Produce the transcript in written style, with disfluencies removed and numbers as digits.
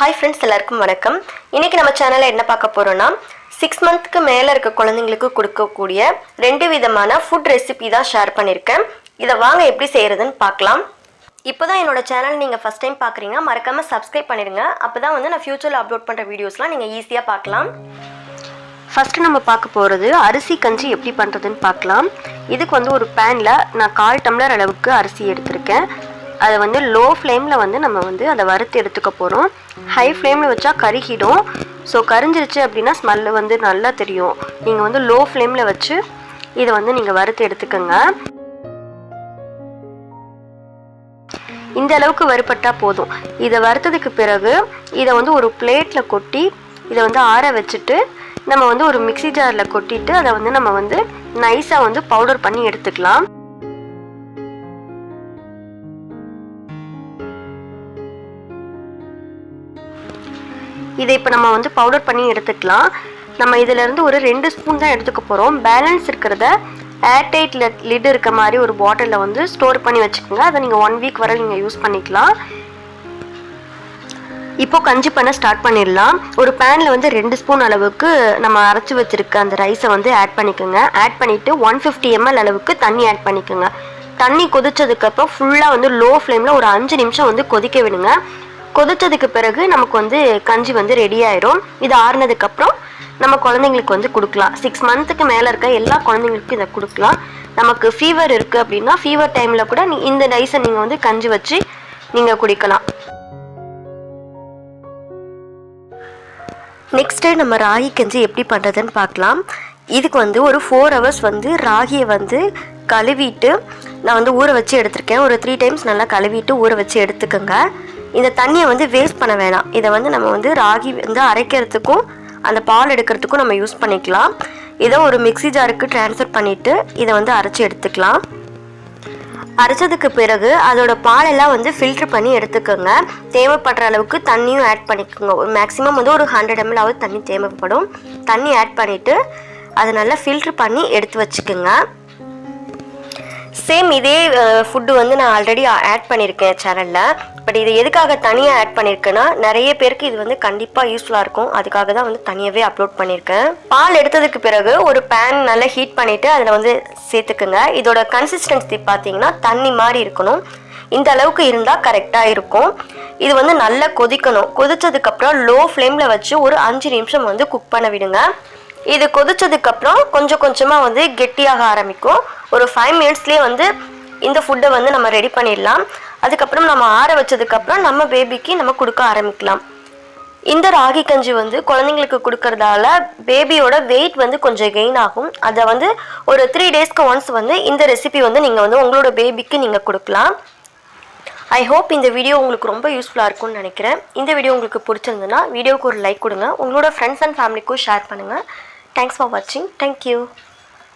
Hi friends, எல்லாருக்கும் வணக்கம். இன்னைக்கு நம்ம சேனல்ல என்ன பார்க்க போறோம்னா 6 மந்த்க்கு மேல இருக்க குழந்தைகளுக்கு கொடுக்கக்கூடிய ரெண்டு விதமான ஃபுட் ரெசிபி தான் ஷேர் பண்ணிருக்கேன். இத வாங்க எப்படி செய்யறதுன்னு பார்க்கலாம். இப்போதான் என்னோட சேனல் நீங்க ஃபர்ஸ்ட் டைம் பார்க்கறீங்க, மறக்காம Subscribe பண்ணிடுங்க. அப்பதான் வந்து நான் ஃபியூச்சர்ல அப்லோட் பண்ற வீடியோஸ்லாம் நீங்க ஈஸியா பார்க்கலாம். ஃபர்ஸ்ட் நம்ம பார்க்க போறது அரிசி கஞ்சி எப்படி பண்றதுன்னு பார்க்கலாம். இதுக்கு வந்து ஒரு panல நான் 1/4 டம்ளர் அளவுக்கு அரிசி எடுத்துர்க்கேன். அதை வந்து லோ ஃப்ளேமில் வந்து நம்ம வந்து அதை வறுத்து எடுத்துக்க போகிறோம். ஹை ஃப்ளேமில் வச்சா கருகிடும். ஸோ கரிஞ்சிருச்சு அப்படின்னா ஸ்மெல்லு வந்து நல்லா தெரியும். நீங்கள் வந்து லோ ஃப்ளேமில் வச்சு இதை வந்து நீங்கள் வறுத்து எடுத்துக்கோங்க. இந்த அளவுக்கு வறுப்பட்டால் போதும். இதை வறுத்ததுக்கு பிறகு இதை வந்து ஒரு பிளேட்டில் கொட்டி இதை வந்து ஆற வச்சுட்டு நம்ம வந்து ஒரு மிக்ஸி ஜாரில் கொட்டிட்டு அதை வந்து நம்ம வந்து நைஸாக வந்து பவுடர் பண்ணி எடுத்துக்கலாம். இதை இப்போ நம்ம வந்து பவுடர் பண்ணி எடுத்துக்கலாம். நம்ம இதிலேருந்து ஒரு 2 ஸ்பூன் தான் எடுத்துக்க போகிறோம். பேலன்ஸ் இருக்கிறத ஏர்டைட் லிட் இருக்க மாதிரி ஒரு பாட்டிலில் வந்து ஸ்டோர் பண்ணி வச்சுக்கோங்க. அதை நீங்கள் 1 வீக் வரை நீங்கள் யூஸ் பண்ணிக்கலாம். இப்போது கஞ்சி பண்ண ஸ்டார்ட் பண்ணிடலாம். ஒரு பேனில் வந்து 2 ஸ்பூன் அளவுக்கு நம்ம அரைச்சி வச்சுருக்க அந்த ரைஸை வந்து ஆட் பண்ணிக்கோங்க. ஆட் பண்ணிவிட்டு 150 ml அளவுக்கு தண்ணி ஆட் பண்ணிக்கோங்க. தண்ணி கொதிச்சதுக்கப்புறம் ஃபுல்லாக வந்து லோ ஃப்ளேமில் ஒரு 5 நிமிஷம் வந்து கொதிக்க விடுங்க. கொதிச்சதுக்கு பிறகு நமக்கு வந்து கஞ்சி வந்து ரெடி ஆயிரும். இது ஆறுனதுக்கப்புறம் நம்ம குழந்தைங்களுக்கு வந்து கொடுக்கலாம். 6 மந்த்துக்கு மேலே இருக்க எல்லா குழந்தைங்களுக்கும் இதை கொடுக்கலாம். நமக்கு ஃபீவர் இருக்குது அப்படின்னா ஃபீவர் டைமில் கூட இந்த ரைஸை நீங்கள் வந்து கஞ்சி வச்சு நீங்கள் குடிக்கலாம். நெக்ஸ்ட்டு நம்ம ராகி கஞ்சி எப்படி பண்ணுறதுன்னு பார்க்கலாம். இதுக்கு வந்து ஒரு 4 hours வந்து ராகியை வந்து கழுவிட்டு நான் வந்து ஊற வச்சு எடுத்திருக்கேன். ஒரு 3 times நல்லா கழுவிட்டு ஊற வச்சு எடுத்துக்கோங்க. இந்த தண்ணியை வந்து வேஸ்ட் பண்ண வேணாம். இதை வந்து நம்ம வந்து ராகி வந்து அரைக்கிறதுக்கும் அந்த பால் எடுக்கிறதுக்கும் நம்ம யூஸ் பண்ணிக்கலாம். இதை ஒரு மிக்ஸி ஜாருக்கு ட்ரான்ஸ்ஃபர் பண்ணிவிட்டு இதை வந்து அரைச்சி எடுத்துக்கலாம். அரைச்சதுக்கு பிறகு அதோட பாலெல்லாம் வந்து ஃபில்ட்ரு பண்ணி எடுத்துக்கோங்க. தேவைப்படுற அளவுக்கு தண்ணியும் ஆட் பண்ணிக்கோங்க. ஒரு மேக்ஸிமம் வந்து ஒரு 100 ml ஆவது தண்ணி தேவைப்படும். தண்ணி ஆட் பண்ணிவிட்டு அதை நல்லா ஃபில்ட்ரு பண்ணி எடுத்து வச்சுக்கோங்க. சேம் இதே ஃபுட்டு வந்து நான் ஆல்ரெடி ஆட் பண்ணியிருக்கேன் சேனலில். பட் இது எதுக்காக தனியாக ஆட் பண்ணியிருக்கேன்னா நிறைய பேருக்கு இது வந்து கண்டிப்பாக யூஸ்ஃபுல்லாக இருக்கும். அதுக்காக தான் வந்து தனியாகவே அப்லோட் பண்ணியிருக்கேன். பால் எடுத்ததுக்கு பிறகு ஒரு பேன் நல்லா ஹீட் பண்ணிவிட்டு அதில் வந்து சேர்த்துக்குங்க. இதோட கன்சிஸ்டன்சி பார்த்தீங்கன்னா தண்ணி மாதிரி இருக்கணும். இந்த அளவுக்கு இருந்தால் கரெக்டாக இருக்கும். இது வந்து நல்லா கொதிக்கணும். கொதிச்சதுக்கப்புறம் லோ ஃப்ளேமில் வச்சு ஒரு 5 நிமிஷம் வந்து குக் பண்ண விடுங்க. இது கொதிச்சதுக்கப்புறம் கொஞ்சம் கொஞ்சமாக வந்து கெட்டியாக ஆரம்பிக்கும். ஒரு 5 minutesலேயே வந்து இந்த ஃபுட்டை வந்து நம்ம ரெடி பண்ணிடலாம். அதுக்கப்புறம் நம்ம ஆற வச்சதுக்கப்புறம் நம்ம பேபிக்கு நம்ம கொடுக்க ஆரம்பிக்கலாம். இந்த ராகி கஞ்சி வந்து குழந்தைங்களுக்கு கொடுக்கறதால பேபியோட வெயிட் வந்து கொஞ்சம் கெயின் ஆகும். அதை வந்து ஒரு 3 daysக்கு ஒன்ஸ் வந்து இந்த ரெசிபி வந்து நீங்கள் வந்து உங்களோட பேபிக்கு நீங்கள் கொடுக்கலாம். ஐ ஹோப் இந்த வீடியோ உங்களுக்கு ரொம்ப யூஸ்ஃபுல்லாக இருக்கும்னு நினைக்கிறேன். இந்த வீடியோ உங்களுக்கு பிடிச்சிருந்ததுன்னா வீடியோவுக்கு ஒரு லைக் கொடுங்க. உங்களோட ஃப்ரெண்ட்ஸ் அண்ட் ஃபேமிலிக்கும் ஷேர் பண்ணுங்கள். தேங்க்ஸ் ஃபார் வாட்சிங். தேங்க்யூ.